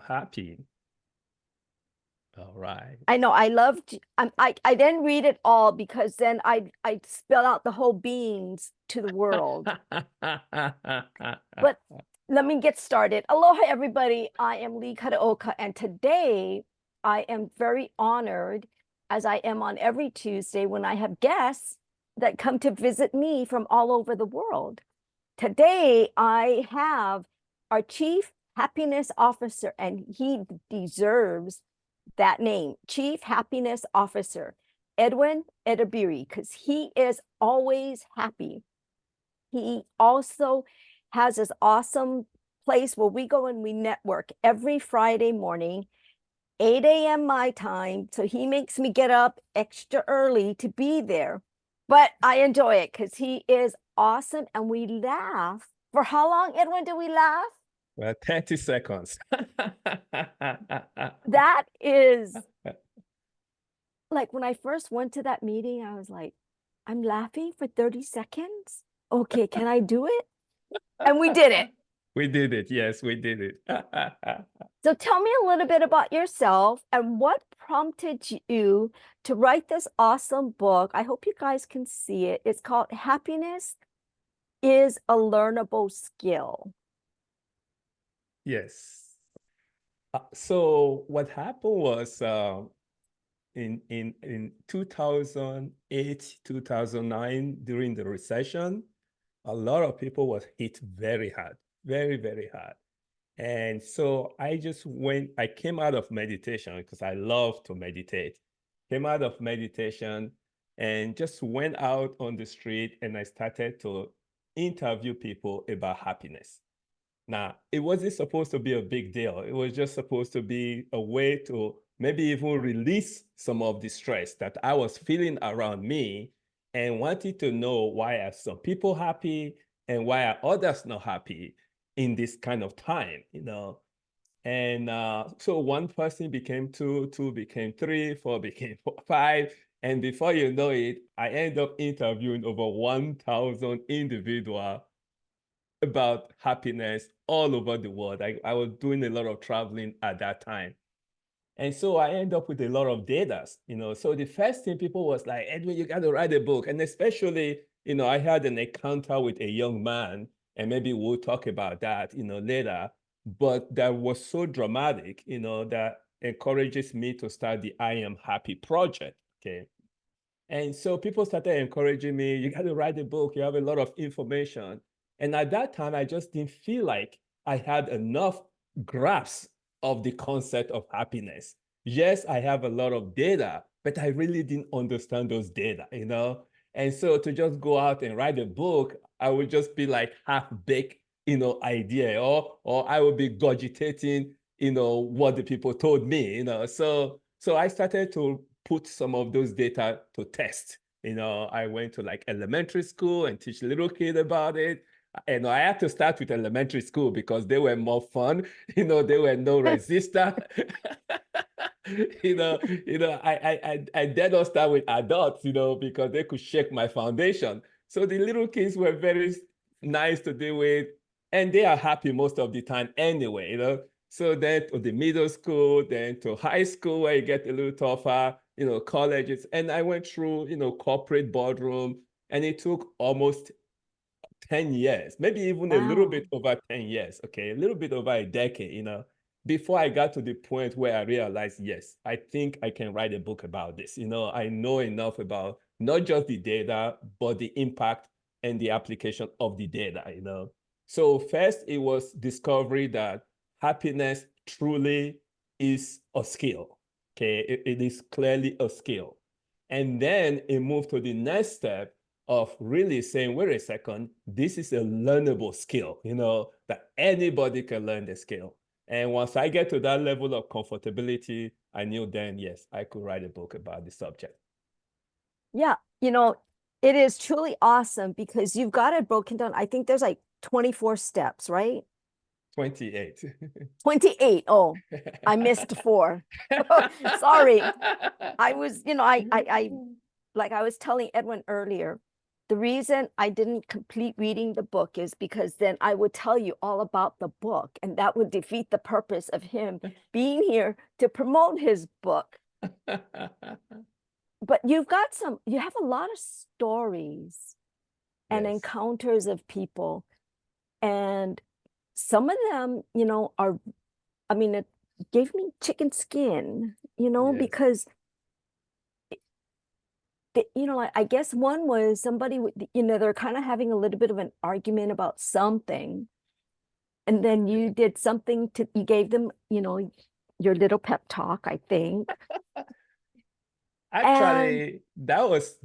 happy. All right. I know I loved I didn't read it all because then I'd spill out the whole beans to the world. But let me get started. Aloha, everybody. I am Lee Karaoka, and today I am very honored, as I am on every Tuesday when I have guests that come to visit me from all over the world. Today I have our Chief Happiness Officer, and he deserves that name, Chief Happiness Officer, Edwin Edebiri, because he is always happy. He also has this awesome place where we go and we network every Friday morning, 8 a.m. my time. So he makes me get up extra early to be there. But I enjoy it because he is awesome and we laugh. For how long, Edwin, do we laugh? Well, 30 seconds. That is like when I first went to that meeting, I was like, I'm laughing for 30 seconds. Okay, can I do it? And we did it. We did it. Yes, we did it. So tell me a little bit about yourself and what prompted you to write this awesome book. I hope you guys can see it. It's called Happiness is a Learnable Skill. Yes. So what happened was in 2008, 2009, during the recession, a lot of people was hit very hard, very, very hard. And so I came out of meditation because I love to meditate. Came out of meditation and just went out on the street and I started to interview people about happiness. Now, it wasn't supposed to be a big deal. It was just supposed to be a way to maybe even release some of the stress that I was feeling around me and wanted to know why are some people happy and why are others not happy in this kind of time, you know. And so one person became two, two became three, four became five. And before you know it, I ended up interviewing over 1,000 individuals about happiness all over the world. I was doing a lot of traveling at that time. And so I end up with a lot of data, you know. So the first thing people was like, Edwin, you got to write a book. And especially, you know, I had an encounter with a young man, and maybe we'll talk about that, you know, later. But that was so dramatic, you know, that encourages me to start the I Am Happy project, okay? And so people started encouraging me, you got to write a book, you have a lot of information. And at that time, I just didn't feel like I had enough grasp of the concept of happiness. Yes, I have a lot of data, but I really didn't understand those data, you know? And so to just go out and write a book, I would just be like half-baked, you know, idea, or I would be gurgitating, you know, what the people told me, you know? So I started to put some of those data to test. You know, I went to like elementary school and teach little kids about it. And I had to start with elementary school because they were more fun. You know, they were no resistor. I did not start with adults, you know, because they could shake my foundation. So the little kids were very nice to deal with, and they are happy most of the time anyway, you know. So then to the middle school, then to high school where you get a little tougher, you know, colleges. And I went through, you know, corporate boardroom, and it took almost 10 years, maybe even a little bit over 10 years, okay, a little bit over a decade, you know, before I got to the point where I realized, yes, I think I can write a book about this. You know, I know enough about not just the data, but the impact and the application of the data, you know. So first, it was discovery that happiness truly is a skill, okay? It is clearly a skill. And then it moved to the next step of really saying, wait a second, this is a learnable skill, you know, that anybody can learn the skill. And once I get to that level of comfortability, I knew then, yes, I could write a book about the subject. Yeah, you know, it is truly awesome because you've got it broken down. I think there's like 24 steps, right? 28. 28. Oh, I missed 4. Sorry. I was, you know, I like I was telling Edwin earlier, the reason I didn't complete reading the book is because then I would tell you all about the book, and that would defeat the purpose of him being here to promote his book. But you have a lot of stories and Yes. encounters of people. And some of them, are, I mean, it gave me chicken skin, Yes. because I guess one was somebody, they're kind of having a little bit of an argument about something. And then you did something you gave them, your little pep talk, I think. And Actually, that was,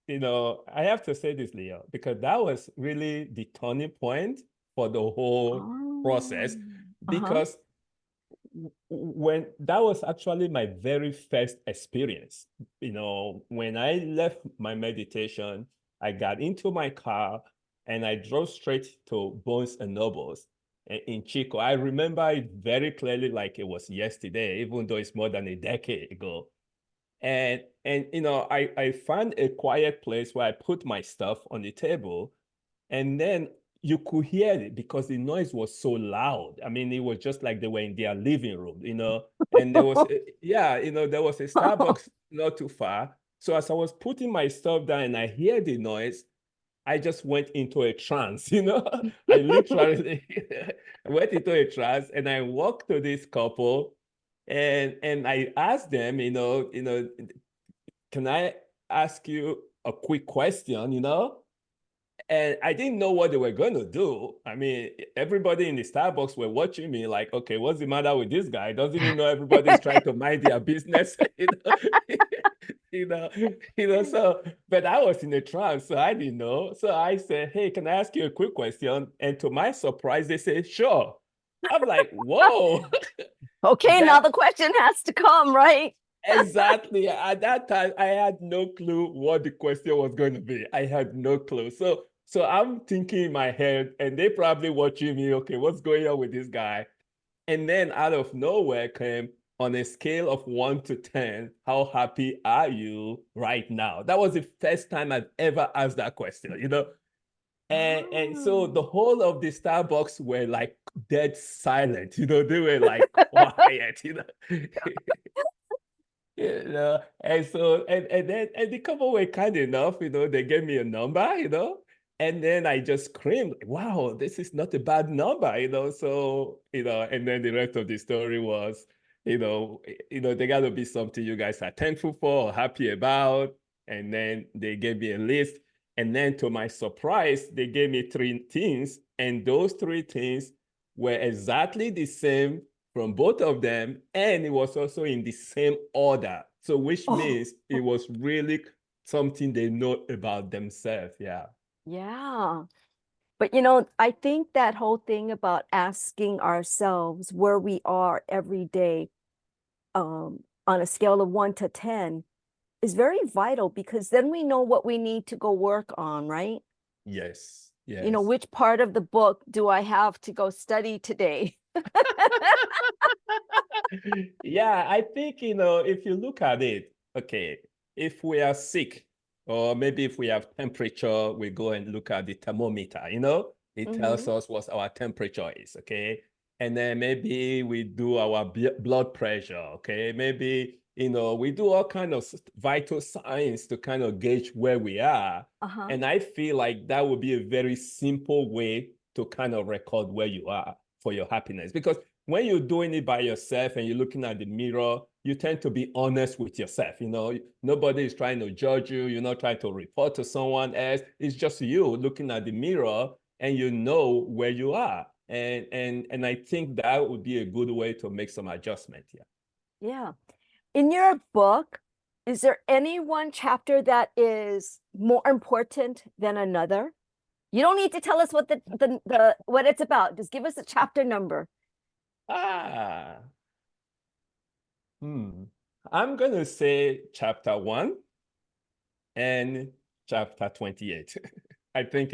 I have to say this, Leo, because that was really the turning point for the whole process. Because when that was actually my very first experience, when I left my meditation, I got into my car and I drove straight to Bones and Nobles in Chico. I remember it very clearly, like it was yesterday, even though it's more than a decade ago. And I found a quiet place where I put my stuff on the table, and then you could hear it because the noise was so loud. I mean, it was just like they were in their living room, and there was there was a Starbucks not too far. So as I was putting my stuff down and I hear the noise, I just went into a trance. I literally went into a trance, and I walked to this couple, and I asked them, can I ask you a quick question, And I didn't know what they were going to do. I mean, everybody in the Starbucks were watching me like, okay, what's the matter with this guy? Doesn't he know everybody's trying to mind their business? So, but I was in a trance, so I didn't know. So I said, hey, can I ask you a quick question? And to my surprise, they said, sure. I'm like, whoa. Okay, now the question has to come, right? Exactly. At that time, I had no clue what the question was going to be. I had no clue. So I'm thinking in my head, and they probably watching me, okay, what's going on with this guy? And then out of nowhere came, on a scale of 1 to 10, how happy are you right now? That was the first time I've ever asked that question, And so the whole of the Starbucks were like dead silent, they were like quiet, and so and the couple were kind enough, they gave me a number, and then I just screamed, wow, this is not a bad number, so and then the rest of the story was, there got to be something you guys are thankful for or happy about. And then they gave me a list, and then to my surprise, they gave me 3 things, and those 3 things were exactly the same from both of them, and it was also in the same order. So which means it was really something they know about themselves. Yeah. Yeah. But I think that whole thing about asking ourselves where we are every day, on a scale of 1 to 10 is very vital, because then we know what we need to go work on, right? Yes. Yes. Which part of the book do I have to go study today? Yeah, I think, if you look at it, okay, if we are sick, or maybe if we have temperature, we go and look at the thermometer, it tells us what our temperature is, okay? And then maybe we do our blood pressure, okay? Maybe, we do all kind of vital signs to kind of gauge where we are. And I feel like that would be a very simple way to kind of record where you are for your happiness. Because when you're doing it by yourself and you're looking at the mirror, you tend to be honest with yourself. Nobody is trying to judge you. You're not trying to report to someone else. It's just you looking at the mirror, and you know where you are. And I think that would be a good way to make some adjustment. Yeah. Yeah. In your book, is there any one chapter that is more important than another? You don't need to tell us what what it's about. Just give us a chapter number. I'm going to say chapter 1 and chapter 28. I think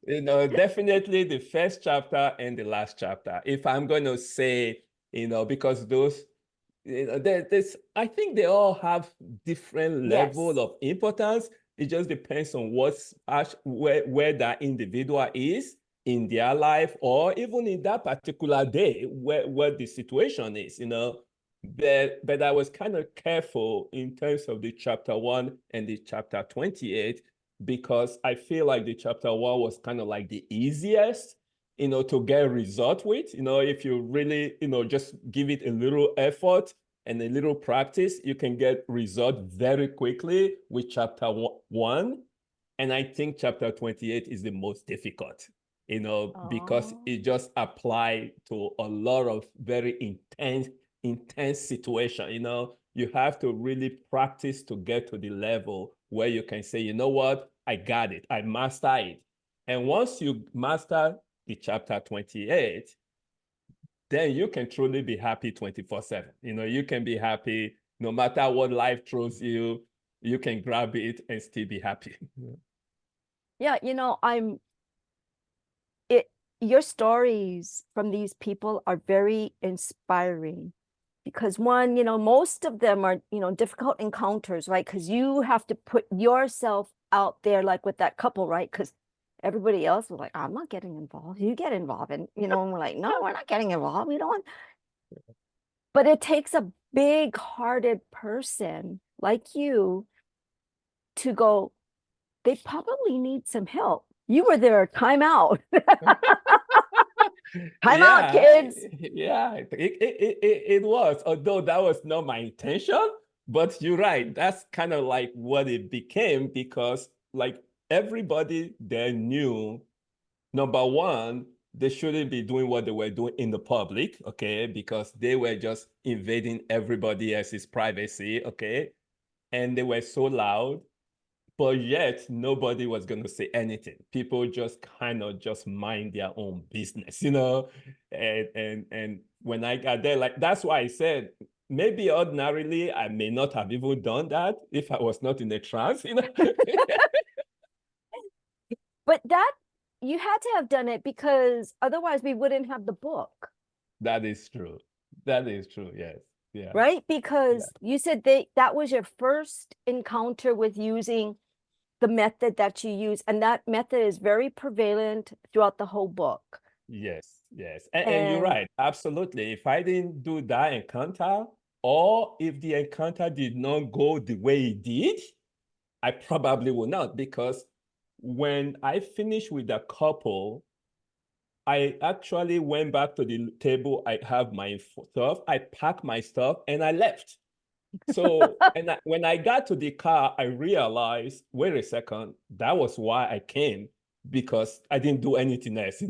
definitely the first chapter and the last chapter. If I'm going to say, because those, I think they all have different level of importance. It just depends on where that individual is in their life, or even in that particular day where the situation is, But I was kind of careful in terms of the chapter 1 and the chapter 28, because I feel like the chapter 1 was kind of like the easiest, to get a result with. If you really, just give it a little effort and a little practice, you can get result very quickly with chapter 1. And I think chapter 28 is the most difficult, because it just applies to a lot of very intense situation. You have to really practice to get to the level where you can say, you know what, I got it, I master it. And once you master the chapter 28, then you can truly be happy 24/7. You can be happy no matter what life throws you. You can grab it and still be happy. Yeah, your stories from these people are very inspiring, because one, most of them are, difficult encounters, right? Because you have to put yourself out there, like with that couple, right? Because everybody else was like, I'm not getting involved. You get involved. And, and we're like, no, we're not getting involved. We don't. But it takes a big-hearted person like you to go, they probably need some help. You were there, time out. Time out, kids. Yeah, it was, although that was not my intention, but you're right. That's kind of like what it became, because like everybody there knew, number one, they shouldn't be doing what they were doing in the public, okay, because they were just invading everybody else's privacy, okay, and they were so loud. But yet nobody was going to say anything. People just kind of just mind their own business, and when I got there, like, that's why I said maybe ordinarily I may not have even done that if I was not in a trance. But that, you had to have done it, because otherwise we wouldn't have the book. That is true. That is true. Yes. Yeah. Right? Because you said that was your first encounter with using the method that you use, and that method is very prevalent throughout the whole book. Yes, yes. And you're right. Absolutely. If I didn't do that encounter, or if the encounter did not go the way it did, I probably would not, because when I finished with the couple, I actually went back to the table. I have my stuff. I packed my stuff and I left. So, when I got to the car, I realized, wait a second, that was why I came, because I didn't do anything else.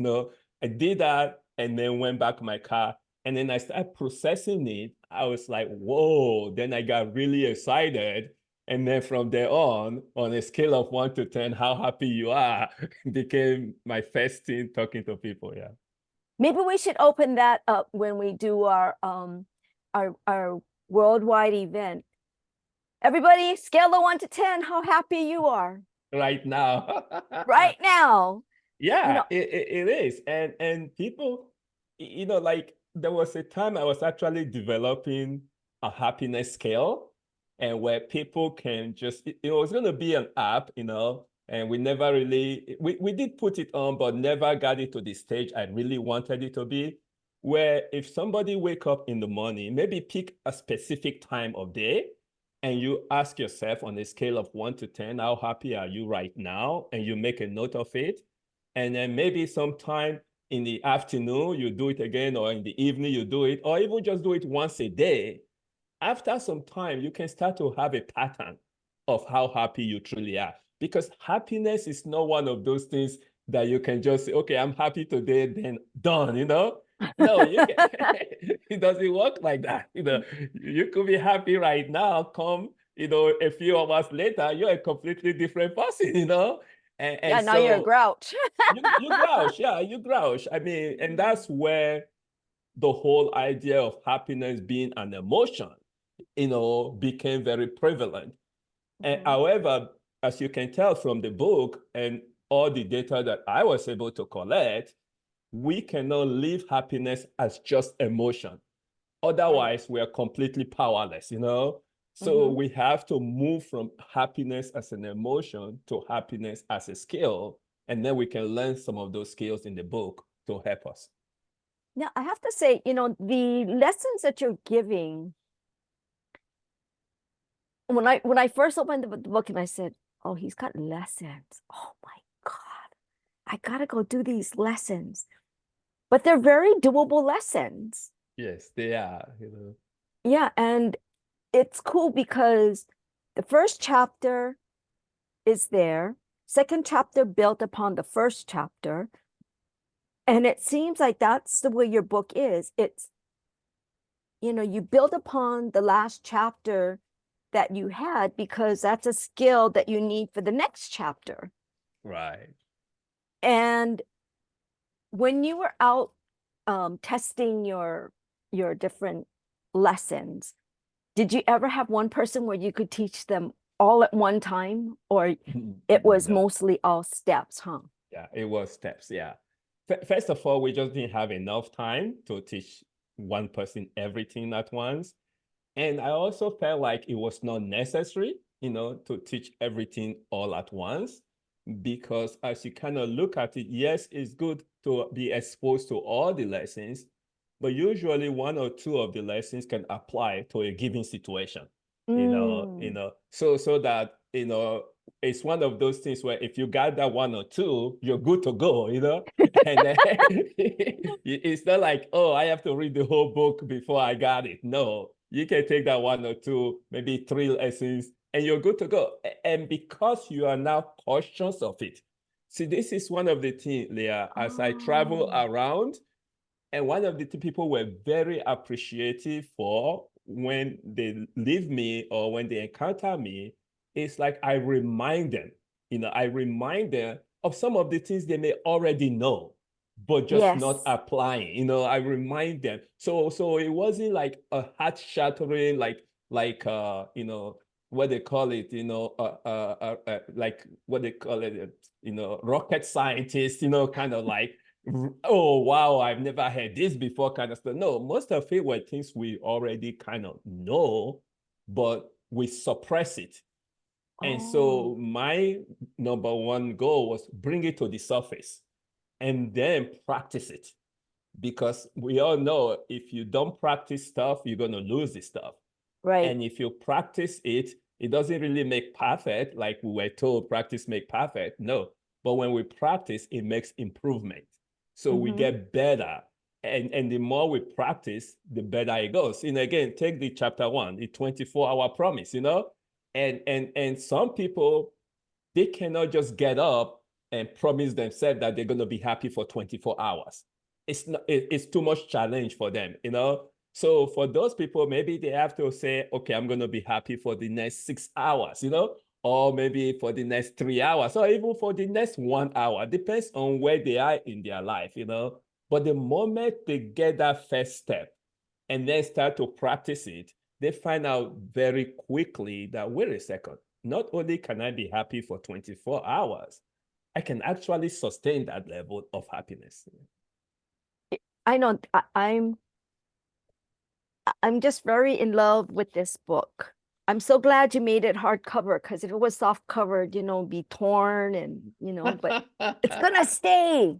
I did that and then went back to my car. And then I started processing it. I was like, whoa. Then I got really excited. And then from there on a scale of 1 to 10, how happy you are became my first thing talking to people. Yeah. Maybe we should open that up when we do our worldwide event. Everybody, scale of 1 to 10, how happy you are Right now. right now. Yeah, it is. And people, like, there was a time I was actually developing a happiness scale, and where people can just, it was going to be an app, and we never really, we did put it on, but never got it to the stage I really wanted it to be, where if somebody wake up in the morning, maybe pick a specific time of day, and you ask yourself on a scale of 1 to 10, how happy are you right now? And you make a note of it. And then maybe sometime in the afternoon, you do it again, or in the evening, you do it, or even just do it once a day. After some time, you can start to have a pattern of how happy you truly are. Because happiness is not one of those things that you can just say, okay, I'm happy today, then done, No, you can, it doesn't work like that. You could be happy right now, come, a few hours later, you're a completely different person, Yeah, now so you're a grouch. you grouch, yeah, you grouch. I mean, and that's where the whole idea of happiness being an emotion, became very prevalent. And however, as you can tell from the book and all the data that I was able to collect, we cannot live happiness as just emotion. Otherwise, we are completely powerless, So we have to move from happiness as an emotion to happiness as a skill. And then we can learn some of those skills in the book to help us. Now, I have to say, the lessons that you're giving, when I first opened the book and I said, oh, he's got lessons. Oh my God, I gotta go do these lessons. But they're very doable lessons. Yes, they are. Yeah, and it's cool because the first chapter is there, second chapter built upon the first chapter. And it seems like that's the way your book is. It's, you build upon the last chapter that you had because that's a skill that you need for the next chapter. Right. And when you were out testing your different lessons, did you ever have one person where you could teach them all at one time, or it was No. mostly all steps, huh? Yeah, it was steps. Yeah. First of all, we just didn't have enough time to teach one person everything at once. And I also felt like it was not necessary, to teach everything all at once, because as you kind of look at it, yes, it's good to be exposed to all the lessons, but usually one or two of the lessons can apply to a given situation, so that, it's one of those things where if you got that one or two, you're good to go, and then it's not like, oh, I have to read the whole book before I got it. No, you can take that one or two, maybe three lessons, and you're good to go. And because you are now conscious of it. See, this is one of the things, Leah, as I travel around, and one of the people were very appreciative for when they leave me or when they encounter me, it's like I remind them, of some of the things they may already know, but just not Yes. applying. I remind them. So it wasn't like a heart shattering, what they call it, like what they call it, rocket scientist, kind of like, oh, wow, I've never heard this before kind of stuff. No, most of it were things we already kind of know, but we suppress it. And so my number one goal was bring it to the surface and then practice it. Because we all know if you don't practice stuff, you're going to lose the stuff. Right. And if you practice it, it doesn't really make perfect, like we were told, practice make perfect. No, but when we practice, it makes improvement. So we get better. And the more we practice, the better it goes. Again, take the chapter 1, the 24-hour promise, and some people, they cannot just get up and promise themselves that they're going to be happy for 24 hours. It's too much challenge for them, So for those people, maybe they have to say, okay, I'm going to be happy for the next 6 hours, or maybe for the next 3 hours, or even for the next 1 hour. Depends on where they are in their life, But the moment they get that first step and then start to practice it, they find out very quickly that, wait a second, not only can I be happy for 24 hours, I can actually sustain that level of happiness. I know I'm just very in love with this book. I'm so glad you made it hardcover, because if it was soft covered, it'd be torn and, but it's gonna stay.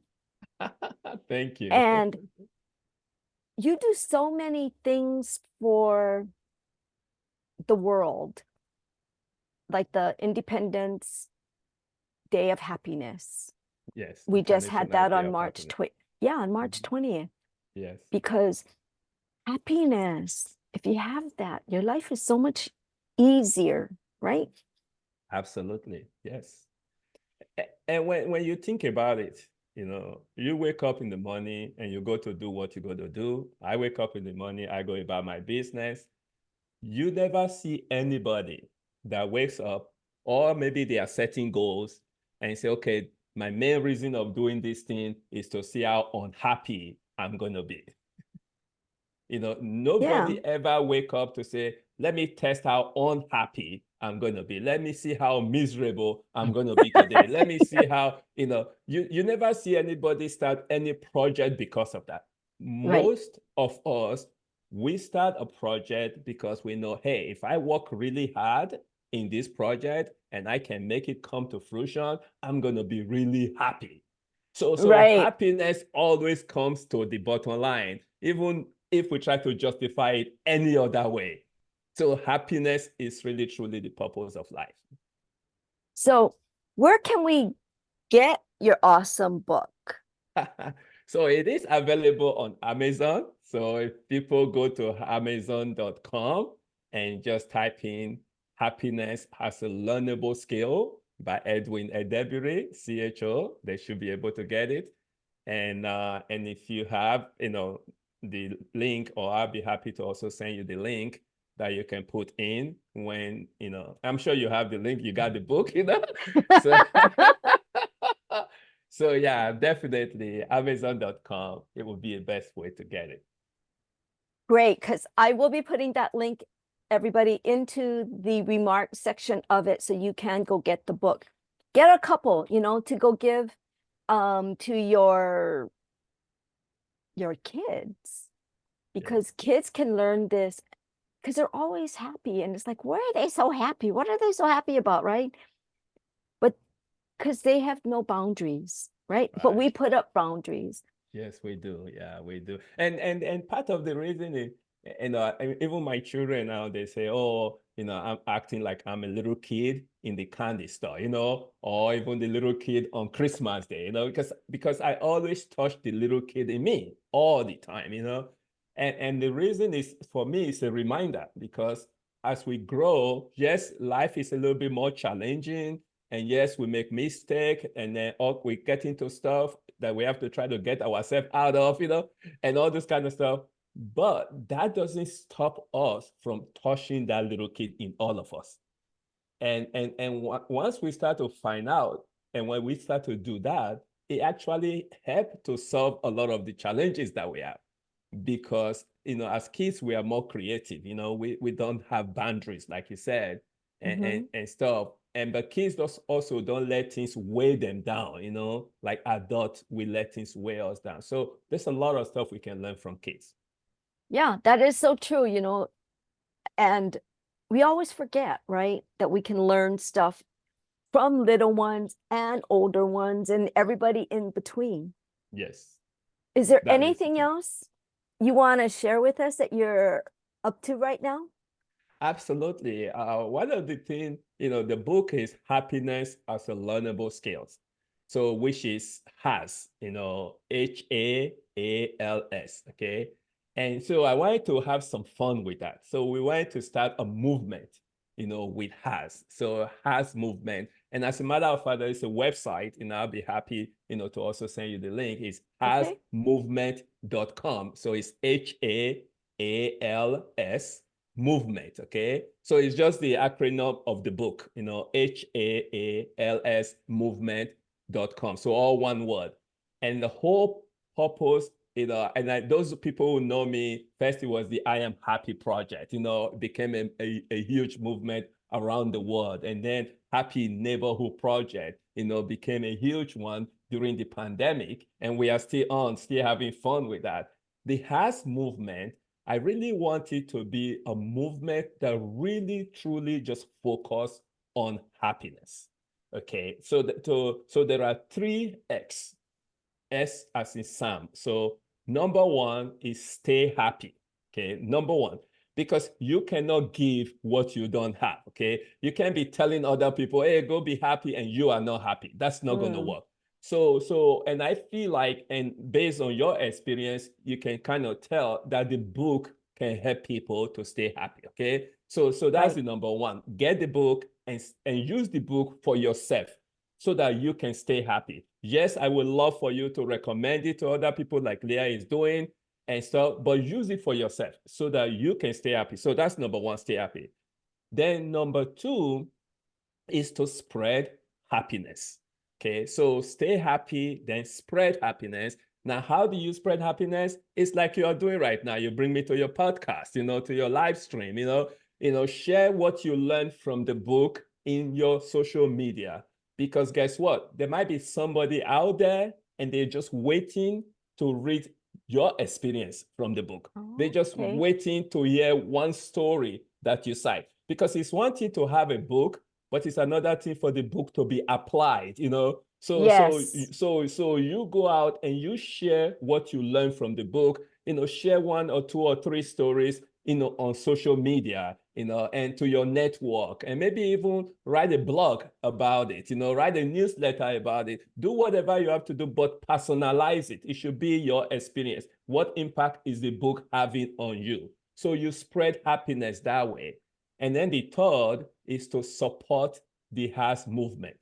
Thank you. And you do so many things for the world, like the Independence Day of Happiness. Yes. We just had International that Day on of March Happiness. 20th. Yeah, on March 20th. Yes. Because happiness, if you have that, your life is so much easier, right? Absolutely. Yes. And when you think about it, you wake up in the morning and you go to do what you go to do. I wake up in the morning, I go about my business. You never see anybody that wakes up, or maybe they are setting goals and say, okay, my main reason of doing this thing is to see how unhappy I'm going to be. Nobody ever wake up to say, let me test how unhappy I'm going to be. Let me see how miserable I'm going to be today. Let me see how, you never see anybody start any project because of that. Right. Most of us, we start a project because we know, hey, if I work really hard in this project and I can make it come to fruition, I'm going to be really happy. So Right. happiness always comes to the bottom line, even if we try to justify it any other way. So happiness is really, truly the purpose of life. So where can we get your awesome book? So it is available on Amazon. So if people go to amazon.com and just type in Happiness as a Learnable Skill by Edwin Edebiri, CHO, they should be able to get it. And if you have, the link, or I'll be happy to also send you the link that you can put in when, I'm sure you have the link, you got the book, So so yeah, definitely Amazon.com. It would be the best way to get it. Great, because I will be putting that link, everybody, into the remarks section of it so you can go get the book. Get a couple, to go give to your kids, because kids can learn this because they're always happy. And it's like, why are they so happy? What are they so happy about, right? But because they have no boundaries, right? But we put up boundaries. Yes, we do. Yeah, we do. And part of the reason is, even my children now, they say, oh, I'm acting like I'm a little kid in the candy store, or even the little kid on Christmas Day, because I always touch the little kid in me all the time, And the reason is, for me, it's a reminder, because as we grow, yes, life is a little bit more challenging. And yes, we make mistakes, and then we get into stuff that we have to try to get ourselves out of, and all this kind of stuff. But that doesn't stop us from touching that little kid in all of us. And once we start to find out, and when we start to do that, it actually helps to solve a lot of the challenges that we have. Because, as kids, we are more creative, we don't have boundaries, like you said, and stuff. But kids also don't let things weigh them down, like adults, we let things weigh us down. So there's a lot of stuff we can learn from kids. Yeah, that is so true, and we always forget, right, that we can learn stuff from little ones and older ones and everybody in between. Yes. Is there anything else you want to share with us that you're up to right now? Absolutely. One of the things, the book is Happiness as a Learnable Skills. So which is HAS, HAALS, okay? And so I wanted to have some fun with that. So we wanted to start a movement, with HAS. So HAS movement. And as a matter of fact, there is a website, and I'll be happy, to also send you the link. It's hasmovement.com. So it's HAALS movement, okay? So it's just the acronym of the book, HAALS movement.com. So all one word. And the whole purpose, those people who know me, first it was the I Am Happy project, it became a huge movement around the world. And then Happy Neighborhood Project, became a huge one during the pandemic. And we are still having fun with that. The HAS movement, I really want it to be a movement that really, truly just focus on happiness. Okay, so there are 3 X. S as in Sam. So number 1 is stay happy. Okay, number 1, because you cannot give what you don't have. Okay, you can't be telling other people, hey, go be happy, and you are not happy. That's not going to work. So, and I feel like, and based on your experience, you can kind of tell that the book can help people to stay happy. Okay, so that's the number 1. Get the book and use the book for yourself, so that you can stay happy. Yes, I would love for you to recommend it to other people like Leah is doing and stuff, but use it for yourself so that you can stay happy. So that's number 1, stay happy. Then number 2 is to spread happiness. Okay, so stay happy, then spread happiness. Now, how do you spread happiness? It's like you are doing right now. You bring me to your podcast, to your live stream, share what you learned from the book in your social media. Because guess what? There might be somebody out there and they're just waiting to read your experience from the book. They're just Okay. waiting to hear one story that you cite. Because it's one thing to have a book, but it's another thing for the book to be applied, you know. So Yes. so you go out and you share what you learned from the book, you know, share one or two or three stories, you know, on social media, you know, and to your network, and maybe even write a blog about it, you know, write a newsletter about it, do whatever you have to do, but personalize it. It should be your experience. What impact is the book having on you? So you spread happiness that way. And then the third is to support the HAS movement.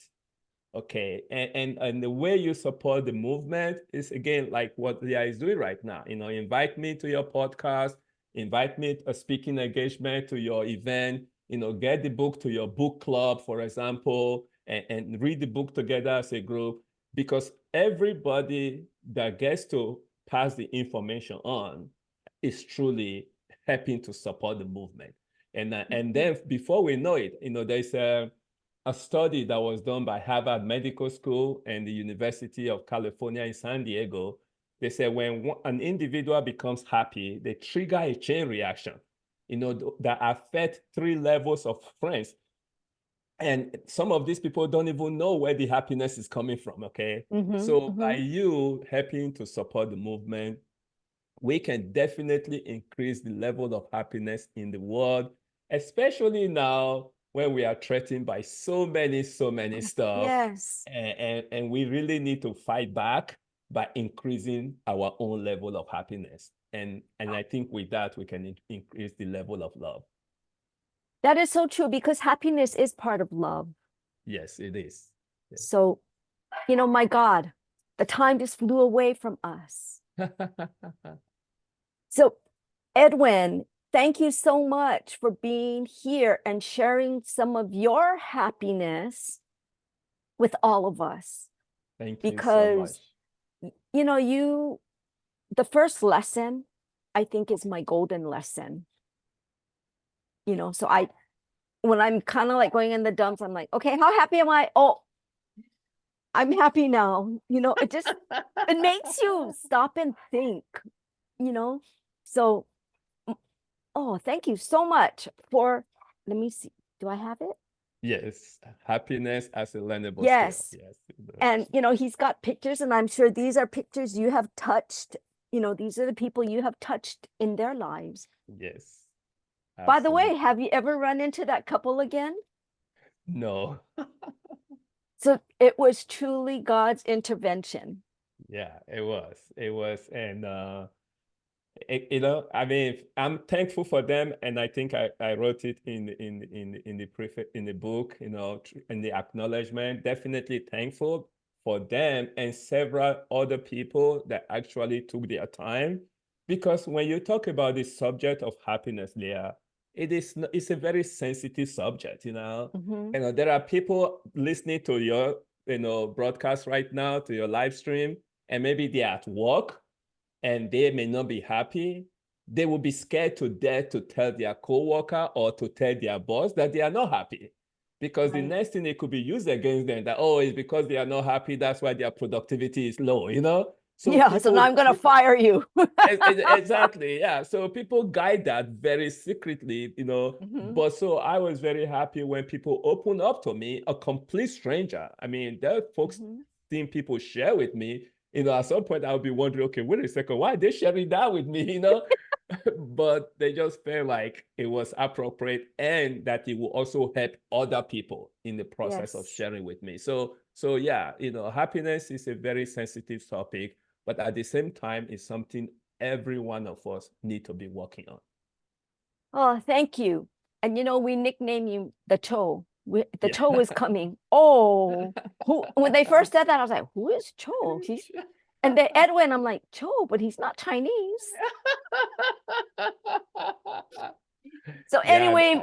Okay, and the way you support the movement is, again, like what Leah is doing right now. You know, invite me to your podcast, invite me to a speaking engagement, to your event, you know, get the book to your book club, for example, and read the book together as a group, because everybody that gets to pass the information on is truly helping to support the movement. And then before we know it, you know, there's a study that was done by Harvard Medical School and the University of California in San Diego. They said when an individual becomes happy, they trigger a chain reaction, you know, that affect 3 levels of friends. And some of these people don't even know where the happiness is coming from, okay? So by you helping to support the movement, we can definitely increase the level of happiness in the world, especially now when we are threatened by so many stuff. Yes. And we really need to fight back by increasing our own level of happiness. And I think with that, we can increase the level of love. That is so true, because happiness is part of love. Yes, it is. Yes. So, you know, my God, the time just flew away from us. So, Edwin, thank you so much for being here and sharing some of your happiness with all of us. Thank you so Because, much. you know, the first lesson, I think, is my golden lesson. You know, so when I'm kind of like going in the dumps, I'm like, okay, how happy am I? Oh, I'm happy now. You know, it makes you stop and think, you know. So, oh, thank you so much for, let me see, do I have it? Yes, happiness as a learnable Yes. skill. Yes. And, you know, he's got pictures, and I'm sure these are pictures you have touched. You know, these are the people you have touched in their lives. Yes. By the way, Absolutely. have you ever run into that couple again? No. So it was truly God's intervention. Yeah, it was. It was. And you know, I mean, I'm thankful for them, and I think I wrote it in the book, you know, in the acknowledgement. Definitely thankful for them and several other people that actually took their time, because when you talk about the subject of happiness, Leah, it's a very sensitive subject, you know. You know, there are people listening to your, you know, broadcast right now, to your live stream, and maybe they're at work and they may not be happy. They will be scared to death to tell their coworker or to tell their boss that they are not happy, because the next thing it could be used against them, that, oh, it's because they are not happy, that's why their productivity is low, you know. So Yeah, so now I'm going to fire you. exactly, yeah. So people guide that very secretly, you know. But so I was very happy when people open up to me, a complete stranger. I mean, there are folks seeing people share with me, you know. At some point I'll be wondering, okay, wait a second, why are they sharing that with me, you know? But they just felt like it was appropriate, and that it will also help other people in the process of Yes. sharing with me. So yeah, you know, happiness is a very sensitive topic, but at the same time, it's something every one of us need to be working on. Oh, thank you. And you know, we nickname you the Cho. The Yeah. Cho is coming. Oh, when they first said that, I was like, who is Cho? And then Edwin, I'm like, Cho, but he's not Chinese. So Yeah, anyway,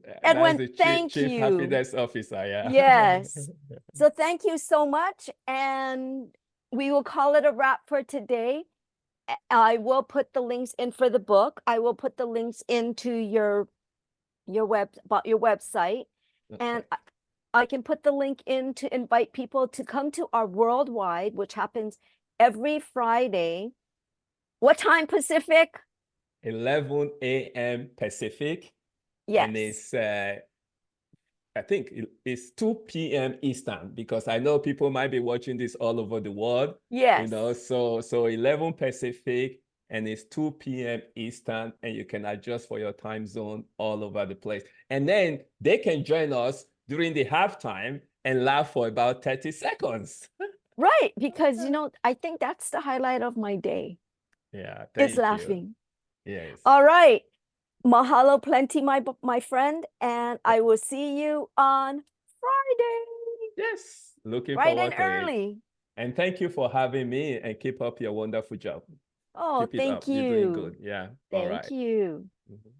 that's Edwin, the thank chief you. happiness officer. Yeah. Yes. So thank you so much. And we will call it a wrap for today. I will put the links in for the book. I will put the links into your website. Okay. And I can put the link in to invite people to come to our worldwide, which happens every Friday What time Pacific? 11 a.m. Pacific. And Yes. it's I think it's 2 p.m. Eastern, because I know people might be watching this all over the world. Yes. So 11 Pacific, and it's 2 p.m. Eastern, and you can adjust for your time zone all over the place. And then they can join us during the halftime and laugh for about 30 seconds. Right, because I think that's the highlight of my day Yeah, is thank you. laughing. Yes. All right. Mahalo plenty, my friend, and I will see you on Friday. Yes, looking Bright and forward to it. early. And thank you for having me, and keep up your wonderful job. Oh, Keep it thank up. You're doing you. good. Yeah. All Thank right. you. Mhm.